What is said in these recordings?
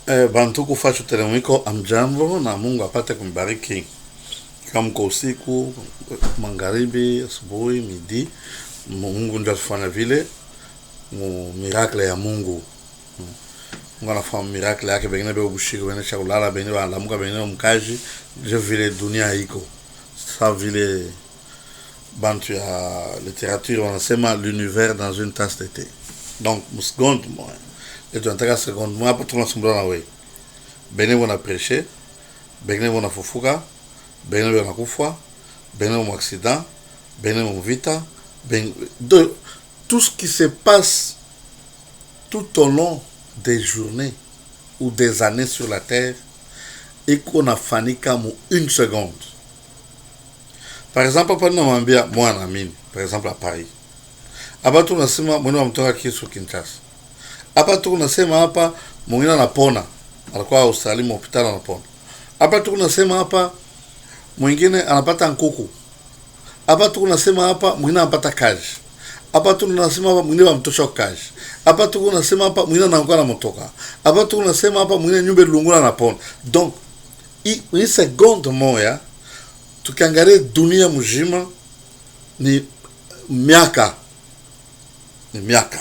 Bantu kufacho telemwiko amjambo na Mungu apate kumbariki. Kama mko usiku, magharibi, asubuhi, midi, Mungu ndio atafanya vile miracle ya Mungu. Mungu anafanya miracle yake, bengine bego bushiko, bengine chakulala, bengine walamuka, bengine mkaji, je vile dunia iko. Ça vile bantu ya littérature wanasema l'univers dans une tasse de thé. Donc, seconde moi. Et tu entends seconde moi pas tout le monde na we. Bengine wana prêcher, bengine wana fufuka, bengine wana kufa, bengine wana accident, bengine wana vita, de tout ce qui se passe tout au long des journées ou des années sur la terre et qu'on a fani comme une seconde. Par exemple, hapa namwambia mwana mimi, par exemple à Paris. Hapa tunasema mwingine amtoka Kisu Kinshasa. Hapa tunasema hapa mwingine anapona. Alikuwa hospitali hospitali anapona. Hapa tunasema hapa mwingine anapata nkuku. Hapa tunasema hapa mwingine anapata kazi. Hapa tunasema hapa mwingine amtosha kazi. Hapa tunasema hapa mwingine anakuwa na motoka. Hapa tunasema hapa mwingine nyumba lungula anapona. Donc hii seconde moja tukiangalia dunia mzima ni miaka. Ni miaka.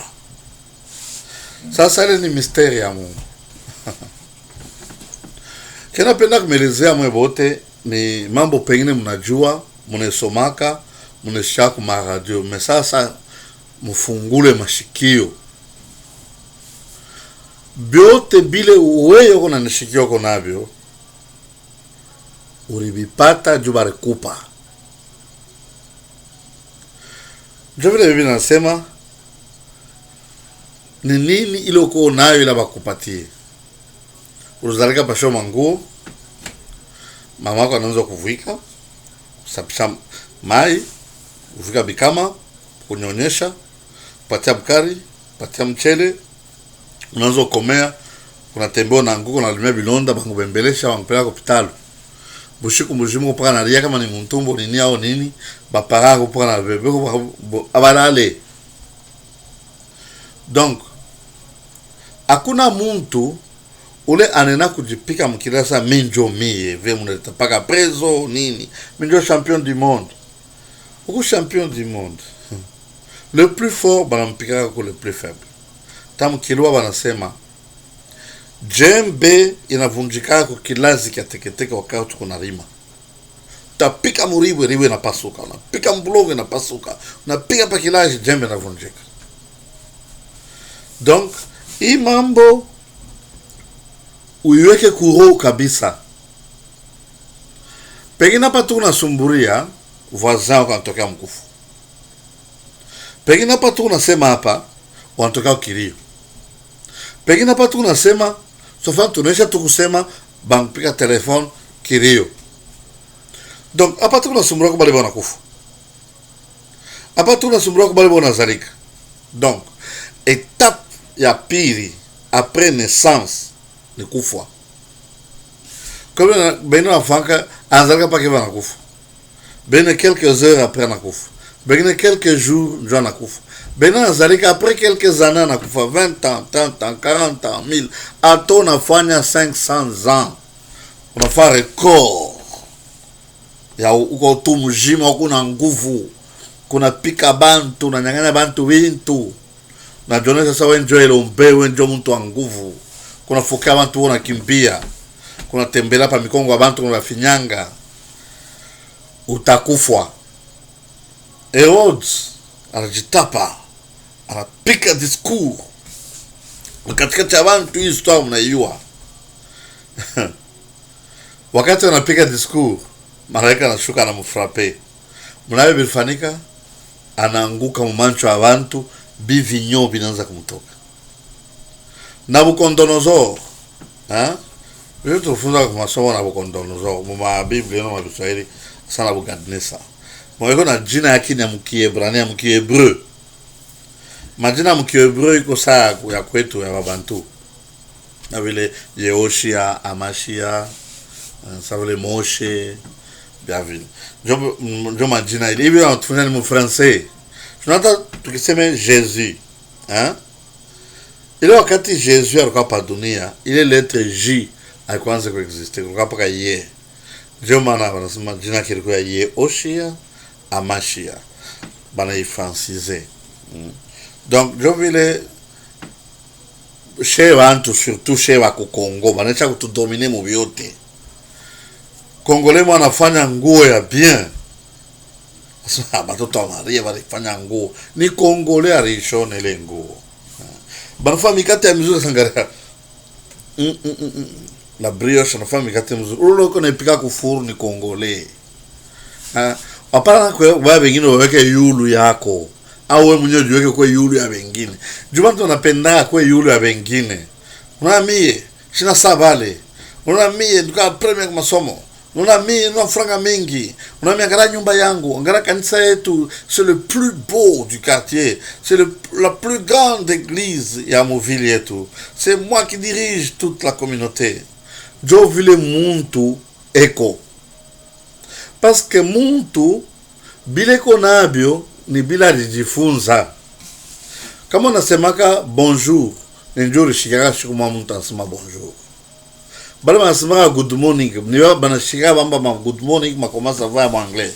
Sasa ile ni misteri ya Mungu. Kena penda kumelezea mwe bote ni mambo pengine mnajua, mnesomaka, mneshaka ma radio, mais sasa mfungule mashikio. Biote bile wewe uko na nishikio uko nabyo. Uribipata jubare kupa. Jovile bibi nasema ni nini ile uko nayo ila bakupatie. Uzalika pasho manguo, mama yako anaanza kuvuika, kusafisha mai, kuvika bikama, kunyonyesha, patia mkari, patia mchele, unaanza komea, unatembea na nguo na limia bilonda bangu bembelesha wankupeleka hospitali. Bushiku mjimu kupaka na ria kama ni mtumbo nini au nini, bapara kupaka na bebe abalale. Donc hakuna muntu ule anena kujipika mkilasa minjo mie ve munaleta paka prezo nini minjo champion du monde. Uko champion du monde. Le plus fort banampika ko le plus faible. Tamu kilwa banasema jembe inavunjika kwa kilazi kia teketeke wakati kuna rima. Tapika muribu riwe na pasuka, unapika mblogo na pasuka, unapika pa kilazi jembe inavunjika. Donc hii mambo uiweke kuro kabisa. Pengine hapa tu unasumburia voisin wanatokea mkufu. Pengine hapa tu unasema hapa wanatokea kilio. Pengine hapa tu unasema sofa tunaisha tu kusema bampika telefone kilio. Donc hapa tu unasumburia kwa bale wanakufa. Hapa tu unasumburia kwa bale wanazalika. Donc étape ya pili après naissance ni kufa. Comme beno afaka anzalika pa keva nakufa. Beno quelques heures après nakufa. Beno quelques jours njo nakufa. Beno anzalika après quelques années nakufa, 20 ans, 30 ans, 40 ans, 1000. Ato nafanya 500 ans. Unafanya record. Ya uko tu mjima uko na nguvu. Kuna pika bantu na nyang'anya bantu wintu. Na jone sasa wenjo elombe wenjo mtu wa nguvu. Kuna fokea bantu wanakimbia. Kuna tembela pa mikongo abantu wanafinyanga. Utakufwa. Herodes anajitapa. Anapika discours. Katikati ya bantu hii histoire mnaiua. Wakati anapika discours, malaika anashuka na mfrape. Mnawe bilfanika anaanguka mumancho wa bantu. Bivinyo binaanza kumtoka. Nabucodonosor, leo tunafunza kwa masomo Nabucodonosor, mwa Biblia na Kiswahili sana Nebukadneza. Mweko na jina yake ni Mkiebrania, Mkiebreu. Majina Mkiebreu iko saa ya kwetu ya Wabantu. Na vile Yehoshia, Amashia, sa vile Moshe, bia vile. Njo majina ile. Hivi wanatufunza ni mu français. Tunataka tukiseme Jésus, hein? ile wakati Jésus alikuwa pa dunia, ile lettre J haikuanza kuexiste, kulikuwa paka ye. Ndio maana wanasema jina yake ilikuwa ye Oshia Amashia, bana ifrancise. Donc ndio vile chez wantu, surtout chez wako Kongo, banacha kutudomine mu byote. Congolais wanafanya nguo ya bien. Sasa batoto wa Maria walifanya nguo. Ni Congolais alishona ile nguo. Banafanya mikate ya mzuri sangara. La brioche anafanya mikate mzuri. Ule uko naipika kufuru ni Congolais. Hapana kwa wewe wengine waweke yulu yako. Au wewe mwenyewe jiweke kwa yulu ya wengine. Juma mtu anapenda kwa yulu ya wengine. Unaamie, sina sabale. Unaamie nduka premier kwa masomo. Unaamie nuna franga mingi. Unaamie ngara nyumba yangu, ngara kanisa yetu, c'est le plus beau du quartier. C'est la plus grande église ya muvili yetu. C'est moi qui dirige toute la communauté. Jo vile muntu eko. Parce que muntu bileko nabyo ni bila jifunza. Kama unasemaka bonjour, njoo shikaka shikuma muntu anasema bonjour. Bale banasema good morning, niwa banashika bamba ma good morning makomasa va en anglais.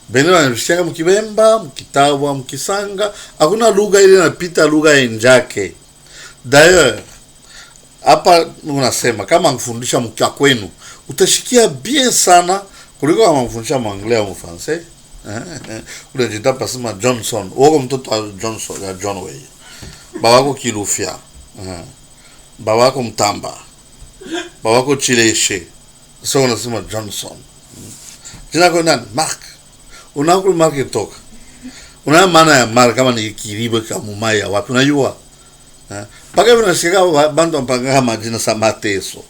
Bene banashika mkibemba, mkitawa, mkisanga, hakuna lugha ile inapita lugha enjake. D'ailleurs, hapa unasema kama ngufundisha mkia kwenu, utashikia bien sana kuliko kama ngufundisha mwanglais au mfrancais. Ule jita pasema Johnson, wako mtoto wa Johnson ya John Way. Babako Kilufia. Babako Mtamba. Babako Chileshe. Sasa unasema Johnson. Jina kwa nani? Mark. Unakula Mark toka. Una maana ya Mark kama ni kiribo kama mumaya wapi unajua? Paka unashika bando mpanga majina sa Mateso.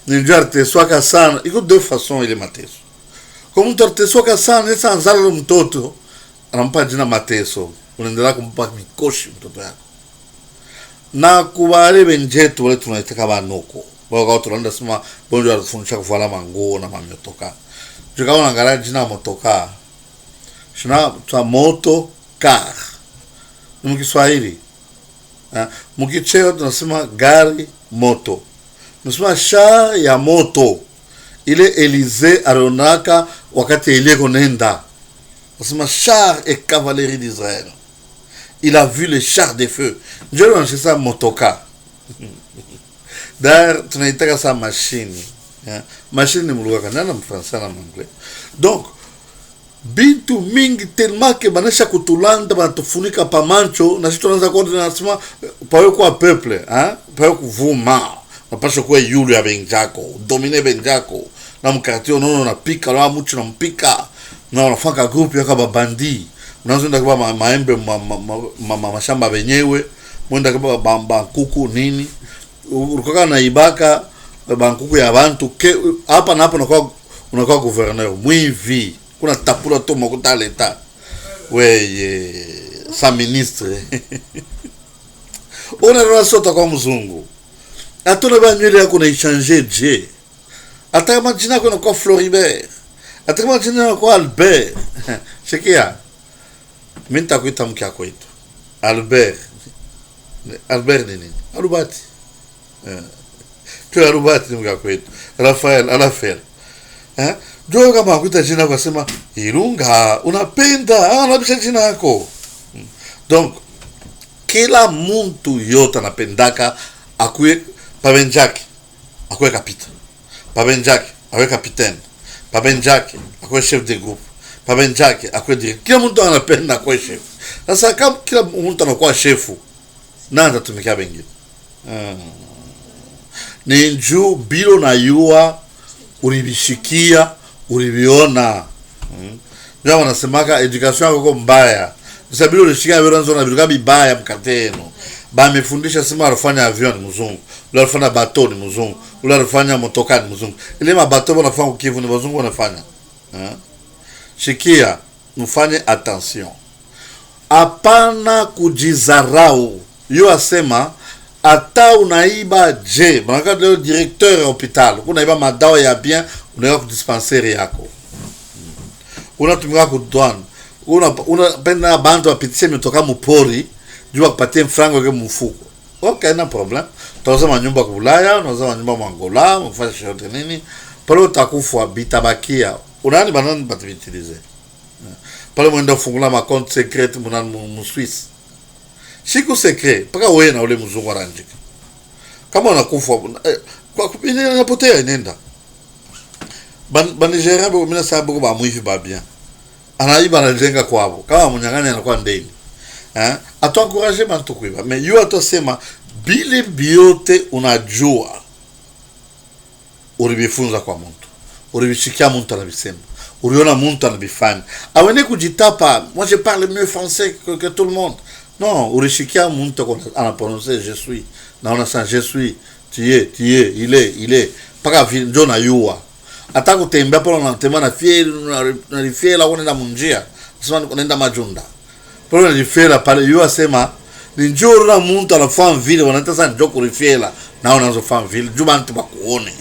Ninjua artesoaka sana. Iko deux façons ile Mateso. Kama mtu artesoaka sana esa anzala mtoto anampa jina Mateso. Unaendelea kumpa mikoshi mtoto yako. Na kubale benjetu wale tunaitaka banoko. Bako tulanda sema bonjo alifundisha kuvala manguo na mamotoka. Jika unaangalia jina motoka. Shina twa moto car. Ni Kiswahili. Mkicheo tunasema gari moto. Tunasema sha ya moto. Ile Élysée alionaka wakati ile konenda. Tunasema char et cavalerie d'Israël. Il a vu les chars de feu. Je lui ai dit ça motoka. D'ailleurs, tu n'as pas ça machine. Machine ni mlugha kanana mfransa na anglais. Donc, bintu mingi tellement que banesha kutulanda banatufunika pa mancho na sisi tunaanza kuona nasema pawe kwa peuple, pawe kuvuma. Napasha kwa yule ya benjako, domine benjako. Na mkatio nono na pika la mucho na mpika. Na unafanya group ya kama bandi. Unaanza kwa maembe mashamba wenyewe, mwenda kwa bamba kuku nini. Urukoka na ibaka bankuku ya bantu hapa na hapa unakuwa gouverneur mwivi. Kuna tapula to makuta leta. Weye sa ministre. Ona rasota kwa mzungu. Atona ba nywele yako na ichange je. Hata kama jina yako inakuwa Floribert. Hata kama jina yako Albert. Sikia. Mimi nitakuita mke wako itu. Albert nini? Alubati. Tu Alubati mke wako itu. Rafael. Jua kama kuita jina kwa sema Irunga, unapenda, unabisha jina yako. Donc kila muntu yote anapendaka akuwe pabenjaki, akuwe kapita. Pabenjaki, akuwe kapitaine. Pabenjaki, akuwe chef de groupe. Pabenjaki, akuwe direct. Kila muntu anapenda akuwe chef. Sasa kama kila muntu anakuwa chefu, nani atatumikia bengine? Ni njoo bilo na yua ulibishikia ulibiona. Ndio wanasemaka education yako mbaya. Sasa bilo ulishikia viranzo na biluka bibaya mkateno. Ba mefundisha sema alifanya avion ni mzungu, ule alifanya bateau ni mzungu, ule alifanya motoka ni mzungu. Ile mabateau wanafanya Kivu ni wazungu wanafanya. Shikia, mfanye attention. Hapana kujizarau. Yo asema ata unaiba je, banaka leo directeur ya hospital, unaiba madawa ya bien, unaiba ku dispensaire yako. Unatumika ku douane. Unapenda bantu wapitishe mitoka mupori, jua kupatia mfrango yake mfuko. Okay, na problem. Tunauza manyumba kwa Ulaya, tunauza manyumba Angola, mfanye shote nini? Pale utakufa bitabakia. Unani banani batibitilize. Pale mwenda fungula ma compte secret muna mu Swiss. Siku secret, paka wewe na ule mzungu aranjika. Kama unakufa kwa kupini inapotea inaenda. Nigeria mimi sababu kwa mwivi ba bien. Anaiba anajenga kwao. Kama mnyang'anya anakuwa ndeni. Atuencourager bantu kuiba. Mais yo atosema bile biote unajua. Uribifunza kwa mtu. Uribishikia mtu anabisema. Uriona mtu anabifanya. Awene kujitapa, moi je parle mieux français que tout le monde. Non, urishikia mtu anaprononcer je suis. Na on a ça je suis. Tu es, il est. Paka vile ndio na yua. Hata kutembea pale unatembea na fiela unaenda munjia. Sema unaenda majunda. Pale unajifela pale yua sema ni njoo na mtu anafanya vile wanaita sana njoo kurifiela na unazofanya vile juba mtu bakuone.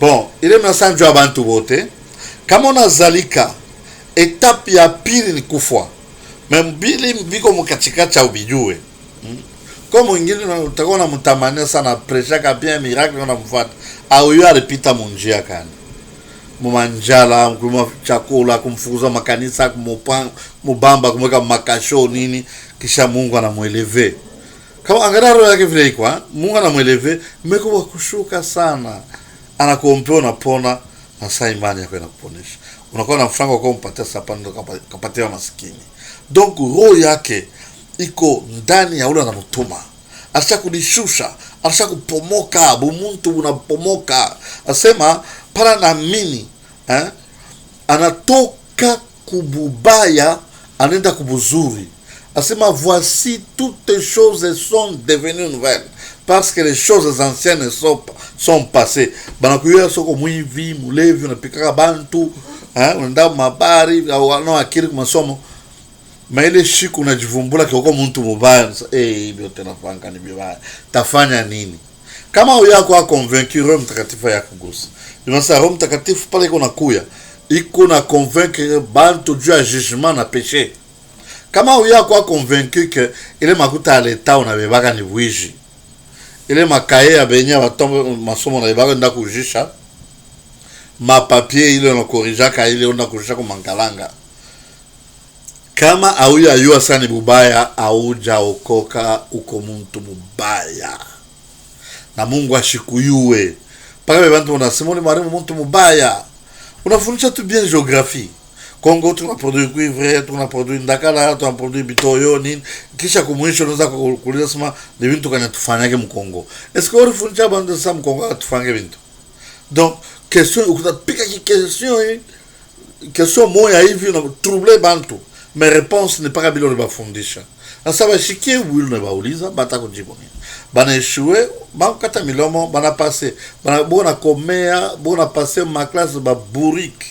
Bon, ile mnasanjo ya bantu bote kama unazalika etape ya pili ni kufwa. Mbili mbiko mkatikati au bijue. Kama mwingine utakuwa unamtamania sana presha kabia miracle unamfuata au yeye alipita munjia kana. Mumanjala, kumwa chakula, kumfukuza makanisa, kumubamba, kumweka makasho nini, kisha Mungu anamueleve. Kama angalia roho yake vile iko, Mungu anamueleve, mmekuwa kushuka sana. Anakuombea unapona na saa imani yako inakuponesha. Unakuwa na mfrango kwa kumpatia sapando kapatia maskini. Donc roho yake iko ndani ya ule anamtuma. Acha kudishusha, acha kupomoka, bumuntu unapomoka. Asema para naamini anatoka kububaya anaenda kubuzuri. Asema voici toutes choses sont devenues nouvelles parce que les choses anciennes sont passées. Banakuya soko mwivi mulevi unapikaka bantu unaenda mabari au no akili kwa masomo. Maile shiku unajivumbula kioko mtu mubaya. Hivyo tena fanga ni bibaya. Tafanya nini? Kama uyako convaincu Roho Mtakatifu ya kugusa. Nimasa Roho Mtakatifu pale iko nakuya. Iko na convaincre bantu juu ya jugement na péché. Kama uyako convaincu que ile makuta ya leta unabebaka ni bwiji. Ile makaye ya benya batombe masomo na bebaka nda kujisha. Ma papier ile na korijaka ile onda kujisha kwa mangalanga. Kama auya yua sani bubaya auja okoka uko muntu mubaya. Na Mungu ashikuyue. Paka bebantu unasema ni mwalimu muntu mubaya. Unafundisha tu bien géographie. Congo tunaproduit cuivre, tunaproduit ndakala, tunaproduit bitoyo nini. Kisha kumwisho unaweza kuuliza sema ni bintu kana tufanyake mkongo. Est-ce que unafundisha bantu sa mkongo atufanye bintu? Donc question ukutapika question moya hivi na troubler bantu. Mais réponse n'est pas kabilo le bafundisha. Asa bashikie wili na bauliza bata kujibu nini. Bana échoué, kata milomo, bana passé. Bana bona komea, bona passé ma classe ba bourrique.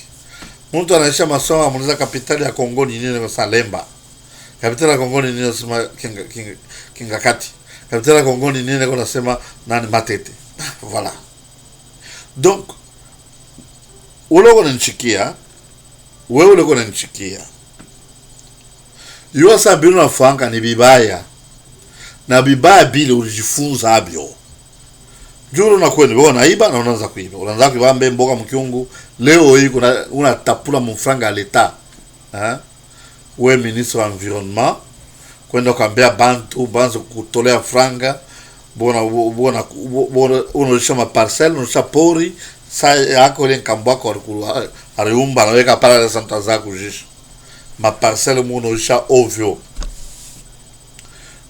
Muntu anaisha masomo amuliza kapitali ya Kongo ni nini kwa Lemba. Kapitali ya Kongo ni nini nasema Kingakati. Kapitali ya Kongo ni nini kwa nasema nani Matete. Voilà. Donc wewe unanichikia. Yua sabiru na fanga ni bibaya. Na bibaya bile ulijifunza abyo. Juru na kweli wewe unaiba na unaanza kuiba. Unaanza kuiba mboga mkiungu. Leo hii unatapula mfranga leta. Wewe ministre wa environnement kwenda kuambia bantu banzo kutolea franga. Bona unaisha ma parcelle, unaisha pori, saa yako ile nkambako aliumba anaweka pala la santa zako jisha. Ma parcelle unaisha ovyo.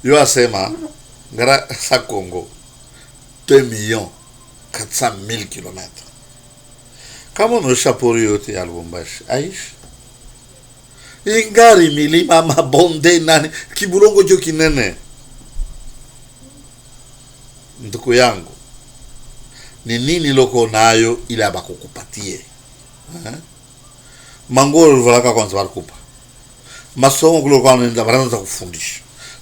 Yo asema ngara sa Congo 2,400,000 kilomètres. Kama unaisha pori yote ya Lubumbashi, aishi. Ingari milima mabonde nani kibulongo jo kinene. Ndugu yangu, ni nini loko nayo ila bakukupatie? Mangoro valaka kwanza walikupa. Masomo kulo kwa nenda baranza kufundisha.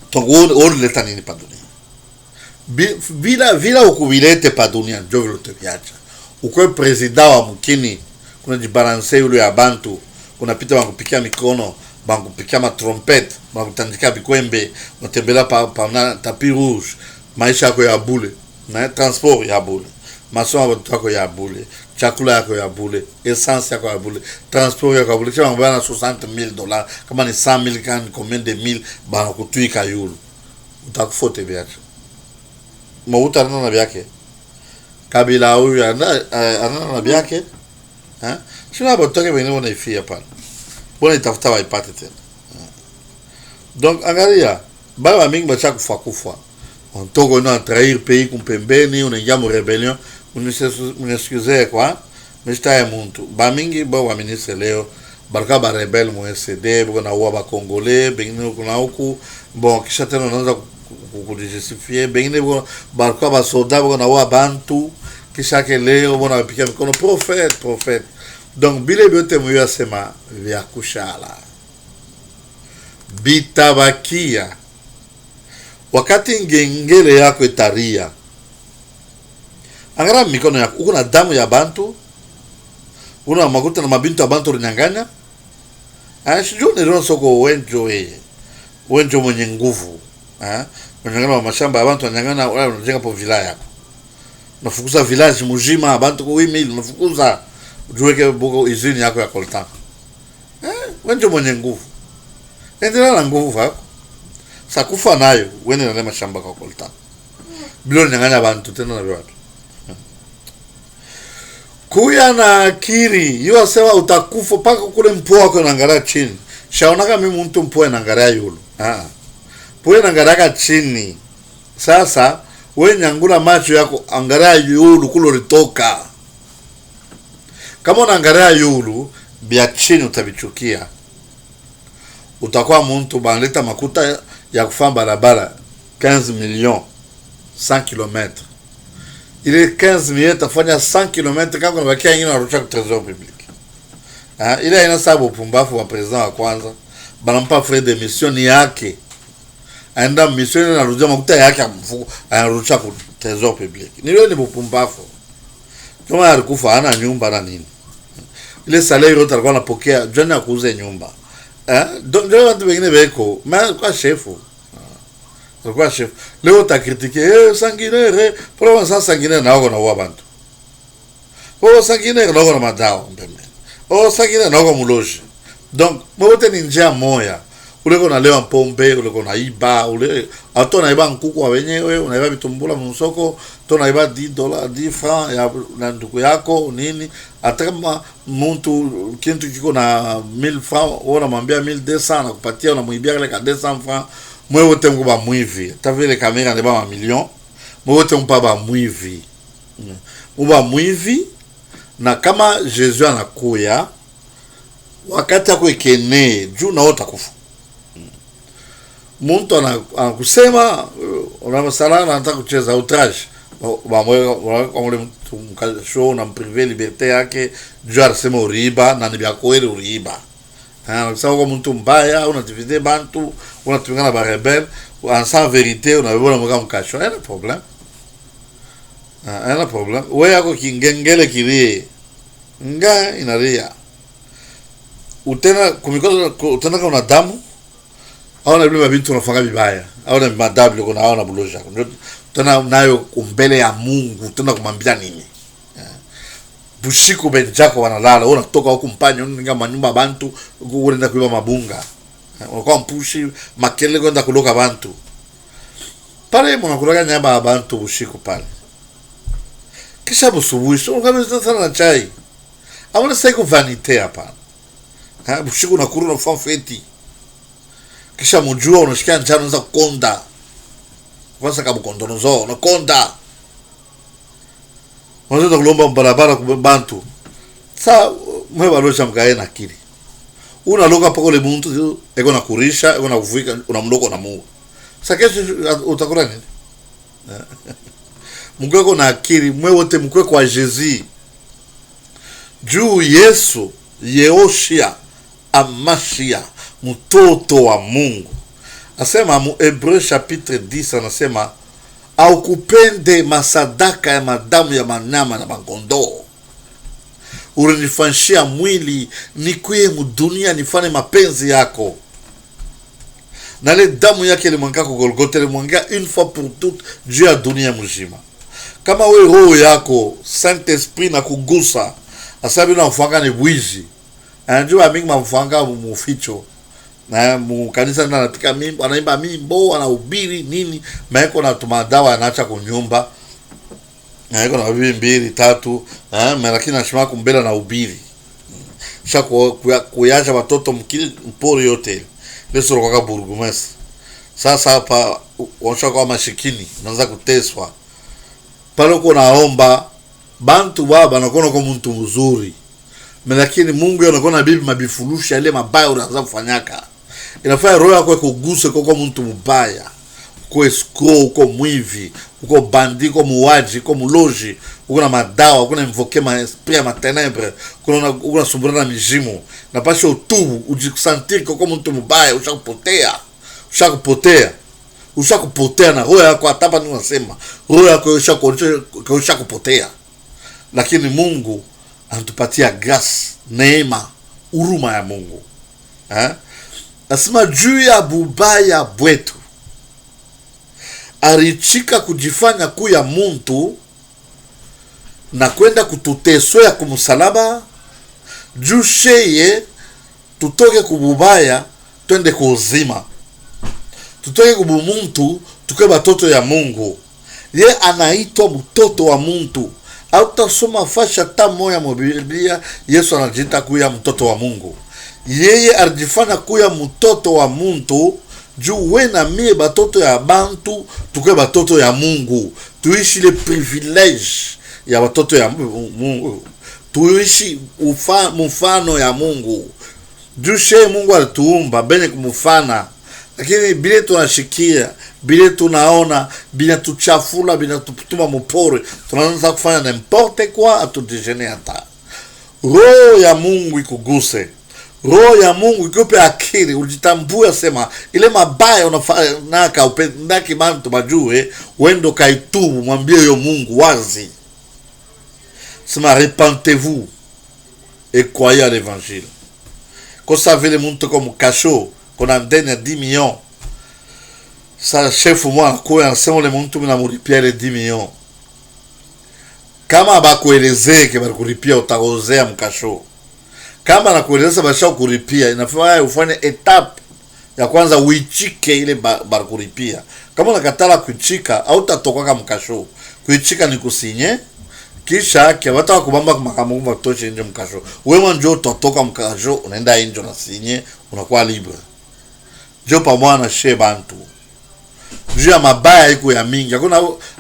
Tongo leta nini pa dunia. Vila ukubilete pa dunia njo vile tebiacha. Ukwe president wa mkini kuna jibalanse yule ya bantu kuna pita wangupikia mikono bankupikia ma trompette, bankutandika bikwembe, unatembelea pa tapis rouge, maisha yako ya bule, na transport ya bule, masomo yako ya bule, chakula yako ya bule, essence yako ya bule, transport yako ya bule. Kama mbana $60,000, kama ni 100,000, kama ni combien de mille, banakutwika yulu, utakufote biacho. Mauta na byake. Kabila huyu ana byake. Sina botoke bengine wanaifia pale. Bona itafuta waipate tena. Donc angalia, baba mingi bacha kufa. On togo na trahir pays kumpembeni, unaingia mu rebellion, unexcuse quoi? Mista ya muntu. Ba mingi ba wa ministre leo, baraka ba rebel mu SCD, bona wa ba congolais, bengine kuna huku, bon kisha tena unaanza kujustifier, bengine baraka ba soldat bona wa bantu, kisha ke leo bona wapikia mikono prophète. Donc bile biote muyo sema vya kushala bitabakia wakati ngengele yako itaria, angara mikono yako uko na damu ya bantu, una makuta na mabintu ya bantu rinyanganya. Shijuni ndio soko wenjo mwenye nguvu, unanyangana mashamba ya bantu, unanyangana wala unajenga po village yako, unafukuza village mujima bantu kwa 8,000, unafukuza ujuweke buko izini yako ya coltan. Wenjo mwenye nguvu. Endelea na nguvu yako. Sakufa nayo, wende na lema shamba kwa coltan. Bilo nyanganya bantu tena na watu. Kuya na akiri, yu asewa utakufa paka kule mpoa wako nangaraa chini. Shaonaka mimi mtu mpoa nangaraa yulu. Poa nangaraa chini. Sasa, we nyangula macho yako angaraa yulu kulo ritoka. Kama unaangalia yulu, bia chini utabichukia. Utakuwa muntu banaleta makuta ya kufanya barabara 15 millions 100 km. Ile 15 millions tafanya 100 km kama unabakia wengine wanarusha kwa trésor public. Ile ina sababu pumbafu wa president wa kwanza, banampa frais de mission yake. Aenda mission na rudia makuta yake mfuko, anarusha kwa trésor public. Nilo ni pumbafu. Kama alikufa ana nyumba na nini? Ile salaire yote alikuwa anapokea jana kuuza nyumba. Ndio watu wengine beko, mais kwa chefu. Kwa chef. Leo ta critiquer sanguinaire, pour ça sanguinaire na wako na wa bantu. Sanguinaire na wako na madao mbele. Sanguinaire na wako muloji. Donc, mwote ni njia moya. Ule kona lewa pombe, ule kona iba, ule ato na iba nkuku wa wenyewe, unaiba vitumbula msoko, to na iba $10, 10 francs ya na ndugu yako nini, hata kama mtu kintu kiko na 1000 francs, ona mwambia 1200 na kupatia, unamuibia kile ka 200 francs, mwe wote mkuba mwivi. Ta vile kamera ndeba ma million, mwe wote mpaba mwivi. Mba mwivi, na kama Jesus anakuya, wakati yako ikene, juu na ota kufu. Muntu anakusema unamasala na anataka kucheza outrage, wamwe mtu mkasho na mprive liberté yake, juu anasema uriiba na nibia kweli uriiba. Anasema kwa mtu mbaya, unativide bantu, unatumikana ba rebel, sans vérité unabeba mga mkasho. Yana problem. Yana problem. Wewe yako kingengele kirie. Nga inaria. Utena kumikoza utena kuna damu. Aona bila bintu unafanga vibaya. Aona madabli kuna aona buloja. Tena nayo kumbele ya Mungu, tena kumwambia nini? Bushiko benjako wanalala, unatoka huko mpanyo ninga manyumba bantu, unaenda kuiba mabunga. Unakuwa mpushi makele kwenda kuloka bantu. Pale mnakuloka nyamba bantu bushiko pale. Kisha busubuhi, so ungameza sana na chai. Aona sasa iko vanite hapa. Bushiko unakuru na kufanya feti. Kisha mjua unashikia njano unaanza kukonda. Kwanza kama kondonozo unakonda. Unaanza kulomba barabara kwa bantu. Sasa mwe balosha mkae na akili. Unaloka pako le muntu eko na kurisha, eko na kuvika, unamloko na Mungu. Sasa kesho utakula nini? Mungu eko na akili, mwe wote mkwe kwa Jesus. Juu Yesu Yehoshia Amashia mtoto wa Mungu. Asema mu Hebreu chapitre 10 anasema au kupende masadaka ya madamu ya manyama na makondo. ulinifanyia mwili nikuye mudunia nifanye mapenzi yako. Na ile damu yake ilimwanga kwa Golgotha, ilimwanga une fois pour toutes juu ya dunia mzima. Kama we roho yako Saint Esprit na kugusa asabi na mfanga ni bwizi, anajua mingi mfanga muficho na mu kanisa na natika mimbo, anaimba mimbo, anahubiri nini, maeko na tumadawa anaacha kunyumba, na iko na bibi mbili tatu, lakini anashima kumbela na ubiri shako kuyaja watoto mpori yote leso kwa burgomestre. Sasa hapa wanashaka kwa mashikini unaanza kuteswa pale, uko naomba bantu baba nakuona kwa mtu mzuri, lakini Mungu anakuona bibi mabifurusha ile mabaya unaanza kufanyaka, inafanya roho yako ikuguse kwa mtu mbaya, uko escrow, uko mwivi, uko bandi, uko muwaji, uko muloji, uko na madawa, uko na invoke ma esprit ya maténèbres, uko na sumbura na mizimu, na pasha utubu ujisentir kwa mtu mbaya, ushakupotea na roho yako atapa ni unasema roho yako ushakupotea. Lakini Mungu anatupatia grace, neema, huruma ya Mungu. Asema juu ya bubaya bwetu arichika kujifanya kuya muntu na kwenda kututeswa kumsalaba, juu sheye tutoke kububaya twende kuuzima, tutoke kubumuntu tuke batoto ya Mungu. Ye anaitwa mtoto wa muntu. Hautasoma fasha ta moya Biblia Yesu anajiita kuya mtoto wa Mungu. Yeye alijifanya kuya mtoto wa muntu juu we na mie batoto ya bantu tuke batoto ya Mungu, tuishi le privilege ya batoto ya Mungu, tuishi mfano ya Mungu. Juu she Mungu alituumba bene kumufana, lakini bile tunashikia, bile tunaona, bile tuchafula, bile tutuma mupore, tunaanza kufanya n'importe quoi, atudijene hata. Roho ya Mungu ikuguse, roho ya Mungu ikupe akili, ujitambue sema ile mabaya unafanya naka upendaki bantu majue, wendo kaitubu, mwambie yo Mungu wazi. Sema repentez-vous et croyez à l'évangile. Quand ça veut le monde comme cachot, qu'on a donné 10 millions. Ça chef moi quoi ensemble le monde tout na muripia les 10 millions. Kama bakueleze ke bakuripia utagozea mkasho. Kama nakueleza basha kuripia, inafaa ufanye etape ya kwanza uichike ile bakuripia. Kama unakatala kuichika au utatoka kama mkasho. Kuichika ni kusinye, kisha kia wata kubamba kumakamungu watoshe nje mkasho. Wewe ndio utatoka mkasho, unaenda nje na sinye, unakuwa libre. Jo pamoja na she bantu. Juu ya mabaya iko ya mingi.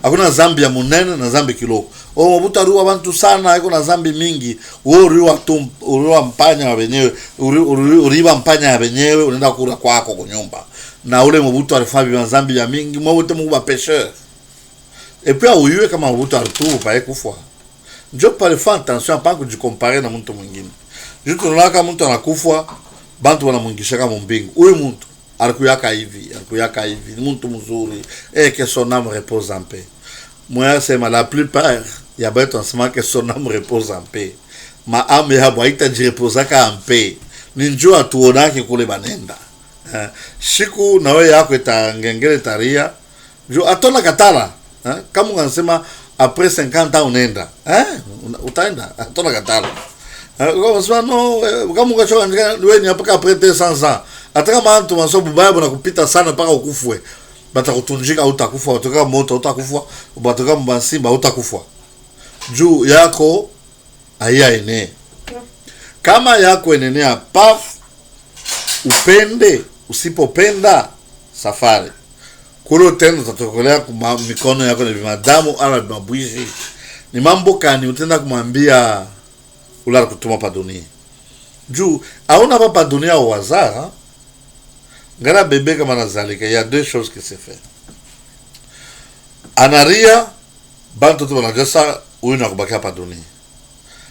Hakuna zambi ya munene na zambi kilo. Mabuta ruwa bantu sana, iko na zambi mingi. Uriwa mpanya ya benyewe, uriwa mpanya ya benyewe, unaenda kura kwako kunyumba. Na ule mabuta alifanya zambi ya mingi, mabuta mungu ba pêcheur. Et puis uyue kama mabuta alitubu pa kufwa. Njo pale fa attention pa kujicomparer na mtu mwingine. Juu tunalaka mtu anakufwa, bantu wanamwingisha kama mbingu. Huyu mtu alikuyaka hivi, ni mtu mzuri, que son âme repose en paix. Moi sema la plupart ya batu nasema que son âme repose en paix. Ma ame ya bwaita jireposaka en paix. Ninjua atuonake kule banenda. Shiku na wewe yako itangengele taria. Jo atona katala. Kama unasema après 50 ans unaenda. Utaenda atona katala. Kama sema no, kama ungachoka wewe ni hapa après 200 ans. Ataka mantu masobu baya na kupita sana paka ukufwe. Batakutunjika utakufa, utaka moto utakufa, bataka mbasimba utakufa. Juu yako aya ene. Kama yako enenea paf, upende, usipopenda safari. Kulo tendo utatokolea kwa mikono yako na binadamu ala mabwishi. Ni mambo kani utenda kumwambia ulala kutuma pa dunia. Juu hauna pa dunia au wazara. Ngara bébé kama nazalika, il y a deux choses qui se fait. Anaria bantu tu wanajasa huyu na kubaki hapa dunia.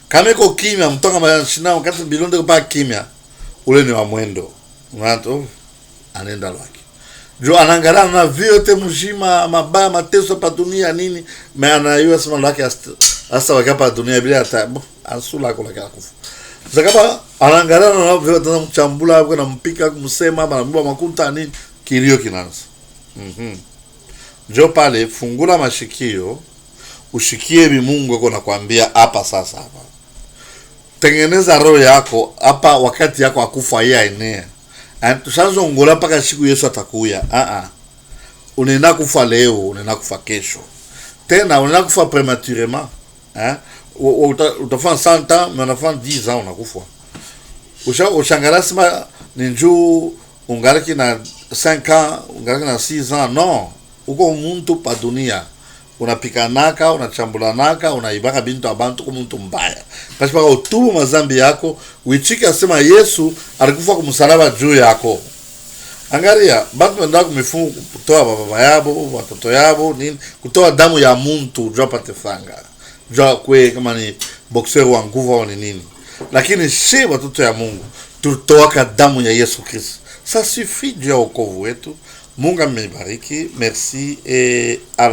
Kama iko kimya mtoka mashina wakati bilonde kwa kimya, ule ni wa mwendo. Mwanzo anaenda lwaki. Jo anangara na vyote mjima mabaya mateso pa dunia nini, me anayua sema lwaki Sasa wakapa dunia bila hata asula kwa kila kufu. Zakaba anangalia na vile mchambula kwa nampika kumsema anambia makuta nini kilio kinaanza. Njoo pale fungula mashikio ushikie Mungu yuko nakwambia hapa sasa hapa. Tengeneza roho yako hapa wakati yako akufa yeye enea. Tushaanza ngola mpaka siku Yesu atakuya. Unaenda kufa leo, unaenda kufa kesho. Tena unaenda kufa prématurément. Utafanya 100 ans, mais unafanya 10 ans unakufa. Ushangala sima ninjuu ungaliki na 5 ans, ungaliki na 6 ans. Non, uko muntu pa dunia. Unapikanaka, unachambulanaka, unaibaka bintu abantu kwa muntu mbaya. Kasi paka utubu mazambi yako, uichike asema Yesu alikufa kwa msalaba juu yako. Angalia, batu wenda kumifungu kutoa baba yabo, watoto yabo, nini, kutoa damu ya muntu, jua pate franga. Jua kwe kama ni boxer wa nguvu au ni nini. Lakini si watoto ya Mungu, tutoaka damu ya Yesu Kristo. Ça suffit juu ya wokovu wetu. Mungu ameibariki. Merci et à la